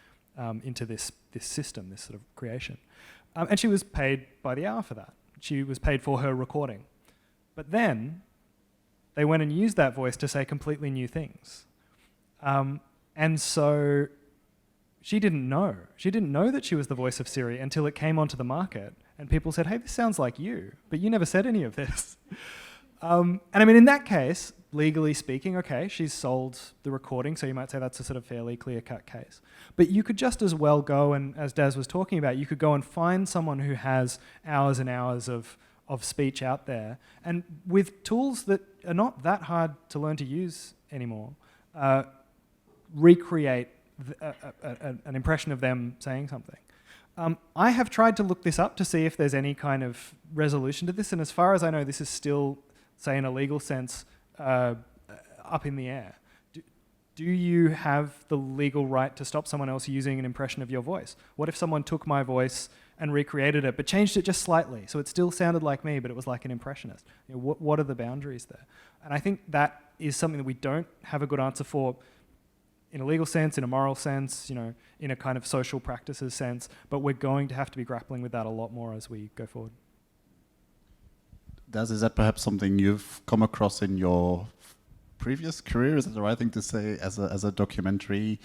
[SPEAKER 3] system, this sort of creation. And she was paid by the hour for that. She was paid for her recording. But then they went and used that voice to say completely new things. And so she didn't know. She didn't know that she was the voice of Siri until it came onto the market and people said, hey, this sounds like you, but you never said any of this. And I mean, in that case, legally speaking, okay, she's sold the recording, so you might say that's a sort of fairly clear-cut case. But you could just as well go and, as Daz was talking about, you could go and find someone who has hours and hours of speech out there, and with tools that are not that hard to learn to use anymore, recreate an impression of them saying something. I have tried to look this up to see if there's any kind of resolution to this, and as far as I know, this is still, say in a legal sense, up in the air. Do you have the legal right to stop someone else using an impression of your voice? What if someone took my voice and recreated it, but changed it just slightly, so it still sounded like me, but it was like an impressionist? You know, what are the boundaries there? And I think that is something that we don't have a good answer for in a legal sense, in a moral sense, you know, in a kind of social practices sense, but we're going to have to be grappling with that a lot more as we go forward.
[SPEAKER 1] Daz, is that perhaps something you've come across in your previous career? Is that the right thing to say as a documentary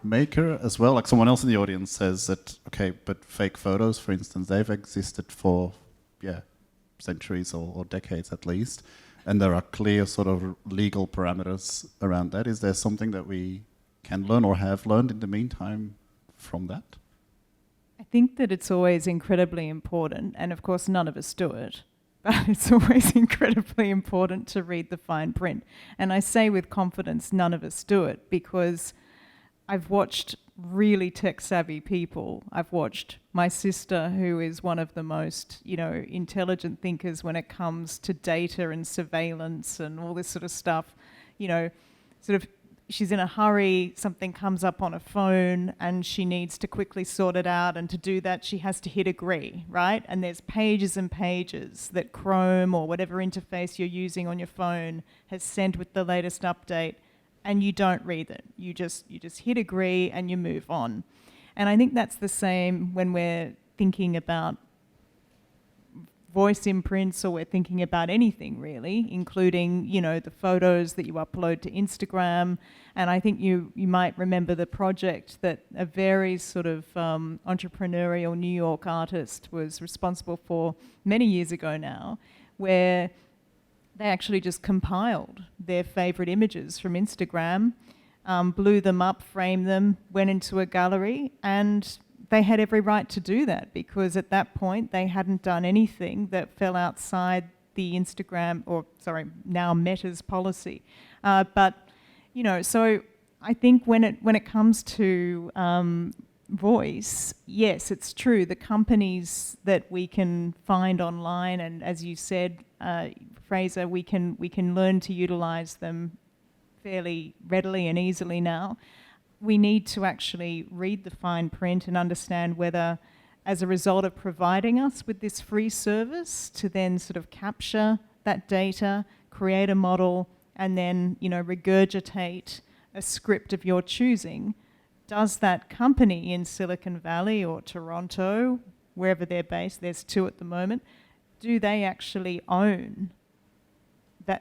[SPEAKER 1] maker as well? Like someone else in the audience says that, okay, but fake photos, for instance, they've existed for, centuries or decades at least, and there are clear sort of legal parameters around that. Is there something that we can learn or have learned in the meantime from that?
[SPEAKER 2] I think that it's always incredibly important, and of course none of us do it, but it's always incredibly important to read the fine print. And I say with confidence, none of us do it, because I've watched really tech-savvy people. I've watched my sister, who is one of the most, intelligent thinkers when it comes to data and surveillance and all this sort of stuff, she's in a hurry, something comes up on a phone and she needs to quickly sort it out, and to do that she has to hit agree, right? And there's pages and pages that Chrome or whatever interface you're using on your phone has sent with the latest update, and you don't read it. You just hit agree and you move on. And I think that's the same when we're thinking about voice imprints, or we're thinking about anything really, including, the photos that you upload to Instagram. And I think you might remember the project that a very sort of entrepreneurial New York artist was responsible for many years ago now, where they actually just compiled their favorite images from Instagram, blew them up, framed them, went into a gallery, and they had every right to do that, because at that point they hadn't done anything that fell outside the Instagram, now Meta's policy. So I think when it comes to voice, yes, it's true. The companies that we can find online, and as you said, Fraser, we can learn to utilize them fairly readily and easily now. We need to actually read the fine print and understand whether, as a result of providing us with this free service, to then sort of capture that data, create a model, and then, regurgitate a script of your choosing, does that company in Silicon Valley or Toronto, wherever they're based, there's two at the moment, do they actually own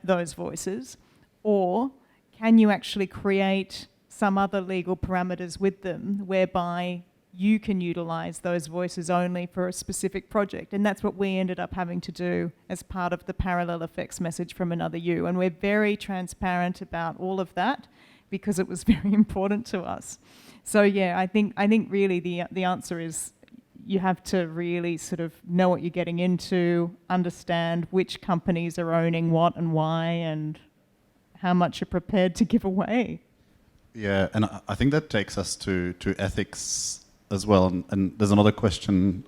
[SPEAKER 2] those voices, or can you actually create some other legal parameters with them whereby you can utilize those voices only for a specific project? And that's what we ended up having to do as part of the parallel effects message from Another You. And we're very transparent about all of that because it was very important to us. So yeah, I think really the answer is you have to really sort of know what you're getting into, understand which companies are owning what and why, and how much you're prepared to give away.
[SPEAKER 1] Yeah, and I think that takes us to ethics as well. And there's another question.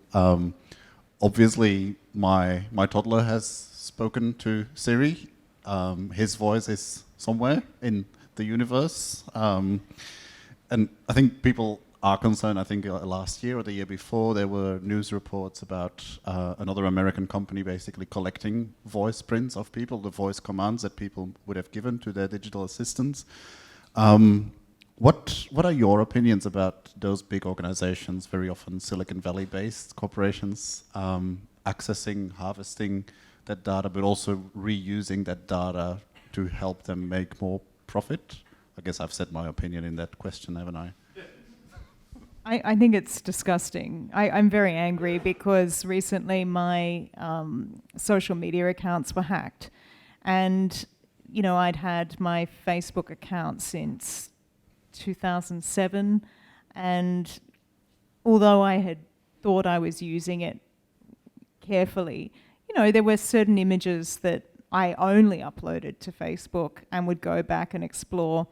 [SPEAKER 1] Obviously, my toddler has spoken to Siri. His voice is somewhere in the universe. And I think people are concerned. I think last year or the year before, there were news reports about another American company basically collecting voice prints of people, the voice commands that people would have given to their digital assistants. What are your opinions about those big organizations, very often Silicon Valley-based corporations, accessing, harvesting that data, but also reusing that data to help them make more profit? I guess I've said my opinion in that question, haven't I?
[SPEAKER 2] I think it's disgusting. I'm very angry because recently my social media accounts were hacked. And, you know, I'd had my Facebook account since 2007. And although I had thought I was using it carefully, you know, there were certain images that I only uploaded to Facebook and would go back and explore.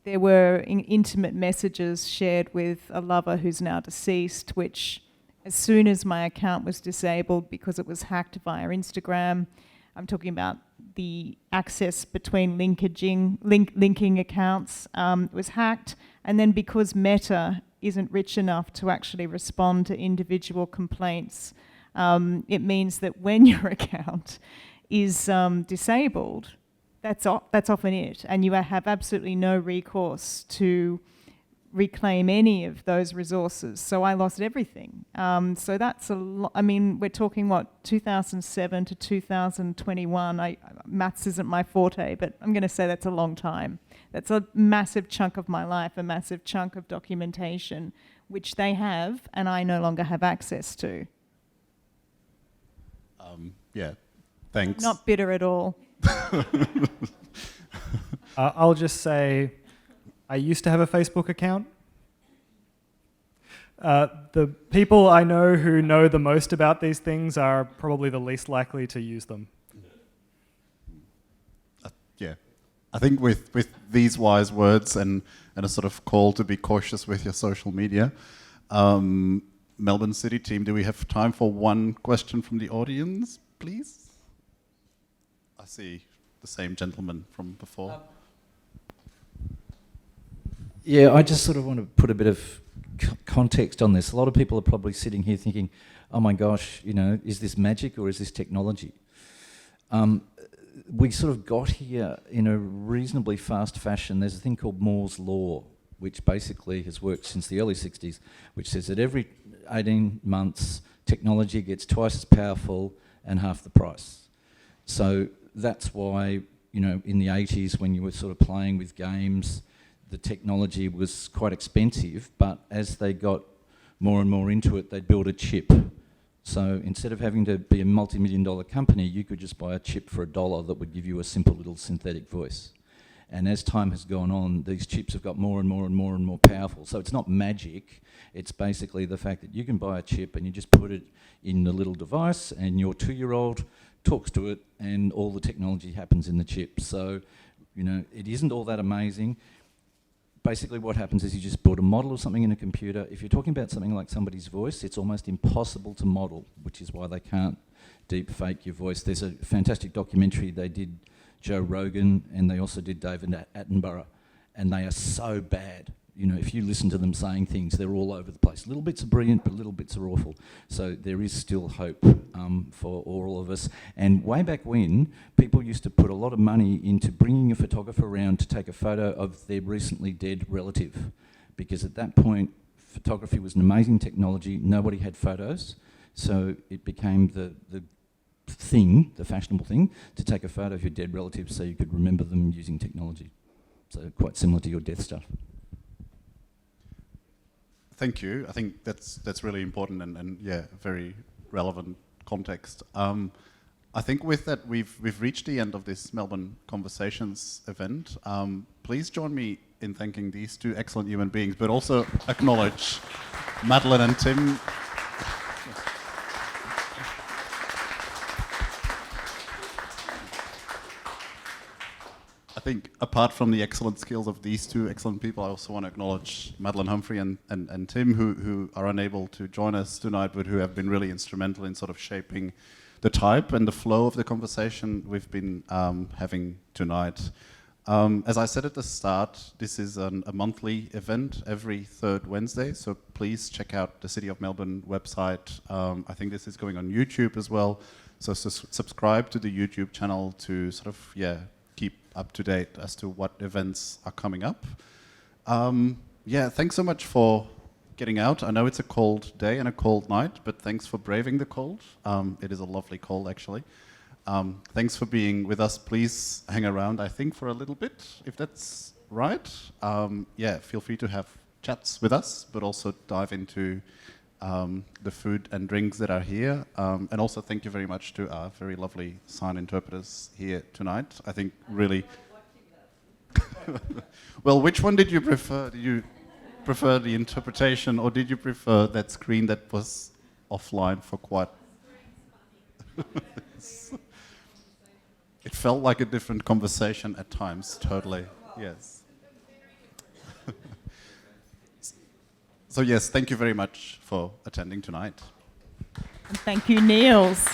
[SPEAKER 2] There were intimate messages shared with a lover who's now deceased, which as soon as my account was disabled because it was hacked via Instagram, I'm talking about the access between linking accounts, was hacked. And then because Meta isn't rich enough to actually respond to individual complaints, it means that when your account is disabled, that's often it, and you have absolutely no recourse to reclaim any of those resources. So I lost everything. So that's a lot. I mean, we're talking, 2007 to 2021. Maths isn't my forte, but I'm going to say that's a long time. That's a massive chunk of my life, a massive chunk of documentation, which they have, and I no longer have access to.
[SPEAKER 1] Yeah, thanks.
[SPEAKER 2] Not bitter at all.
[SPEAKER 3] I'll just say, I used to have a Facebook account. The people I know who know the most about these things are probably the least likely to use them.
[SPEAKER 1] Yeah, I think with these wise words and a sort of call to be cautious with your social media, Melbourne City team, do we have time for one question from the audience, please? I see the same gentleman from before.
[SPEAKER 4] Yeah, I just sort of want to put a bit of context on this. A lot of people are probably sitting here thinking, oh my gosh, you know, is this magic or is this technology? We sort of got here in a reasonably fast fashion. There's a thing called Moore's Law, which basically has worked since the early 60s, which says that every 18 months, technology gets twice as powerful and half the price. So that's why, you know, in the 80s when you were sort of playing with games, the technology was quite expensive, but as they got more and more into it, they'd build a chip. So instead of having to be a multi-million-dollar company, you could just buy a chip for $1 that would give you a simple little synthetic voice. And as time has gone on, these chips have got more and more and more and more powerful. So it's not magic, it's basically the fact that you can buy a chip and you just put it in the little device and your 2-year-old talks to it and all the technology happens in the chip. So, you know, it isn't all that amazing. Basically what happens is you just build a model of something in a computer. If you're talking about something like somebody's voice, it's almost impossible to model, which is why they can't deep fake your voice. There's a fantastic documentary they did, Joe Rogan, and they also did David Attenborough, and they are so bad. You know, if you listen to them saying things, they're all over the place. Little bits are brilliant, but little bits are awful. So there is still hope for all of us. And way back when, people used to put a lot of money into bringing a photographer around to take a photo of their recently dead relative. Because at that point, photography was an amazing technology. Nobody had photos. So it became the thing, the fashionable thing, to take a photo of your dead relatives so you could remember them using technology. So quite similar to your death stuff.
[SPEAKER 1] Thank you. I think that's really important and yeah, very relevant context. I think with that we've reached the end of this Melbourne Conversations event. Please join me in thanking these two excellent human beings, but also acknowledge Madeline and Tim. I think apart from the excellent skills of these two excellent people, I also want to acknowledge Madeline Humphrey and Tim, who are unable to join us tonight, but who have been really instrumental in sort of shaping the type and the flow of the conversation we've been having tonight. As I said at the start, this is a monthly event every third Wednesday, so please check out the City of Melbourne website. I think this is going on YouTube as well, so subscribe to the YouTube channel to sort of, yeah, keep up to date as to what events are coming up. Yeah, thanks so much for getting out. I know it's a cold day and a cold night, but thanks for braving the cold. It is a lovely cold, actually. Thanks for being with us. Please hang around, I think, for a little bit, if that's right. Yeah, feel free to have chats with us, but also dive into the food and drinks that are here. And also thank you very much to our very lovely sign interpreters here tonight. I think really... Well, which one did you prefer? Did you prefer the interpretation, or did you prefer that screen that was offline for quite... It felt like a different conversation at times, totally, yes. So yes, thank you very much for attending tonight.
[SPEAKER 2] And thank you, Niels.